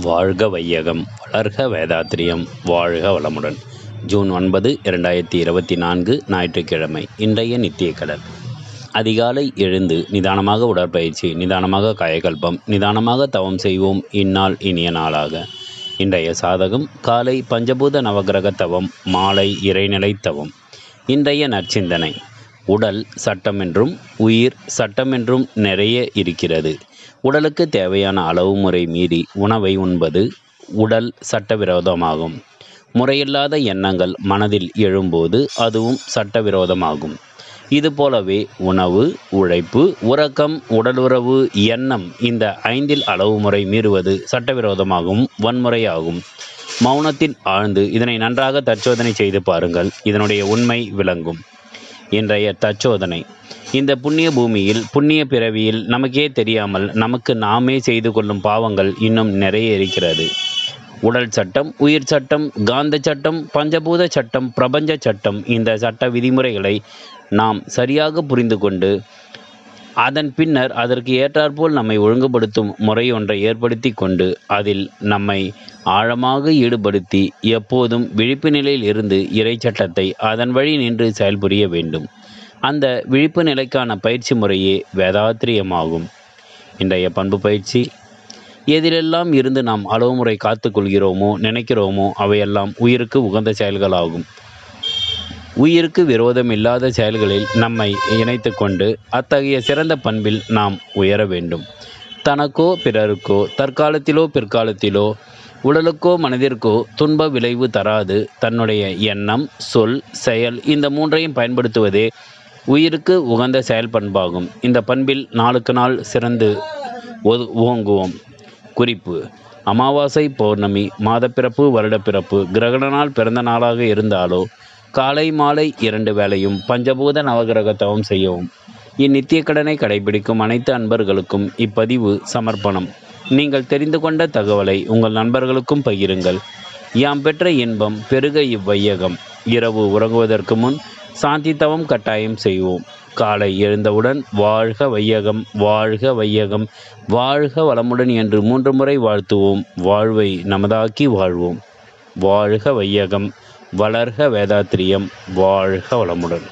வாழ்க வையகம், வளர்க வேதாத்திரியம், வாழ்க வளமுடன். ஜூன் 9, 2024 ஞாயிற்றுக்கிழமை. இன்றைய நித்திய கடல். அதிகாலை எழுந்து நிதானமாக உடற்பயிற்சி, நிதானமாக காயகல்பம், நிதானமாக தவம் செய்வோம் இந்நாள் இனிய நாளாக. இன்றைய சாதகம் காலை பஞ்சபூத நவகிரக தவம், மாலை இறைநிலை தவம். இன்றைய நற்சிந்தனை. உடல் சட்டமென்றும் உயிர் சட்டமென்றும் நிறைய இருக்கிறது. உடலுக்கு தேவையான அளவு முறை மீறி உணவை உண்பது உடல் சட்டவிரோதமாகும். முறையில்லாத எண்ணங்கள் மனதில் எழும்போது அதுவும் சட்டவிரோதமாகும். இதுபோலவே உணவு, உழைப்பு, உறக்கம், உடலுறவு, எண்ணம் இந்த 5 அளவு முறை மீறுவது சட்டவிரோதமாகவும் வன்முறையாகும். மௌனத்தில் ஆழ்ந்து இதனை நன்றாக தற்சோதனை செய்து பாருங்கள். இதனுடைய உண்மை விளங்கும். இன்றைய தற்சோதனை. இந்த புண்ணிய பூமியில், புண்ணிய பிறவியில் நமக்கே தெரியாமல் நமக்கு நாமே செய்து கொள்ளும் பாவங்கள் இன்னும் நிறைய இருக்கிறது. உடல் சட்டம், உயிர் சட்டம், காந்த சட்டம், பஞ்சபூத சட்டம், பிரபஞ்ச சட்டம், இந்த சட்ட விதிமுறைகளை நாம் சரியாக புரிந்து கொண்டு அதன் பின்னர் அதற்கு ஏற்றாற்போல் நம்மை ஒழுங்குபடுத்தும் முறையொன்றை ஏற்படுத்தி கொண்டு அதில் நம்மை ஆழமாக ஈடுபடுத்தி எப்போதும் விழிப்பு நிலையில் இருந்து இறை சட்டத்தை அதன் வழி நின்று செயல்புரிய வேண்டும். அந்த விழிப்பு நிலைக்கான பயிற்சி முறையே வேதாத்திரியமாகும். இன்றைய பண்பு பயிற்சி. எதிலெல்லாம் இருந்து நாம் அளவு முறை காத்து கொள்கிறோமோ நினைக்கிறோமோ அவையெல்லாம் உயிருக்கு உகந்த செயல்களாகும். உயிருக்கு விரோதம் இல்லாத செயல்களில் நம்மை இணைத்து கொண்டு அத்தகைய சிறந்த பண்பில் நாம் உயர வேண்டும். தனக்கோ பிறருக்கோ தற்காலத்திலோ பிற்காலத்திலோ உடலுக்கோ மனதிற்கோ துன்ப விளைவு தராது தன்னுடைய எண்ணம், சொல், செயல் இந்த 3ஐயும் பயன்படுத்துவதே உயிருக்கு உகந்த செயல் பண்பாகும். இந்த பண்பில் நாளுக்கு நாள் சிறந்து ஓங்குவோம். குறிப்பு: அமாவாசை, பௌர்ணமி, மாதப்பிறப்பு, வருடப்பிறப்பு, கிரகண நாள் பிறந்த நாளாக இருந்தாலோ காலை மாலை 2 வேளையும் பஞ்சபூத நவகிரக தவம் செய்யவும். இந்நித்திய கடனை கடைபிடிக்கும் அனைத்து அன்பர்களுக்கும் இப்பதிவு சமர்ப்பணம். நீங்கள் தெரிந்து கொண்ட தகவலை உங்கள் நண்பர்களுக்கும் பகிருங்கள். யாம் பெற்ற இன்பம் பெருக இவ்வையகம். இரவு உறங்குவதற்கு முன் சாந்தி தவம் கட்டாயம் செய்வோம். காலை எழுந்தவுடன் வாழ்க வையகம், வாழ்க வையகம், வாழ்க வளமுடன் என்று 3 முறை வாழ்த்துவோம். வாழ்வை நமதாக்கி வாழ்வோம். வாழ்க வையகம், வளர்க வேதாத்திரியம், வாழ்க வளமுடன்.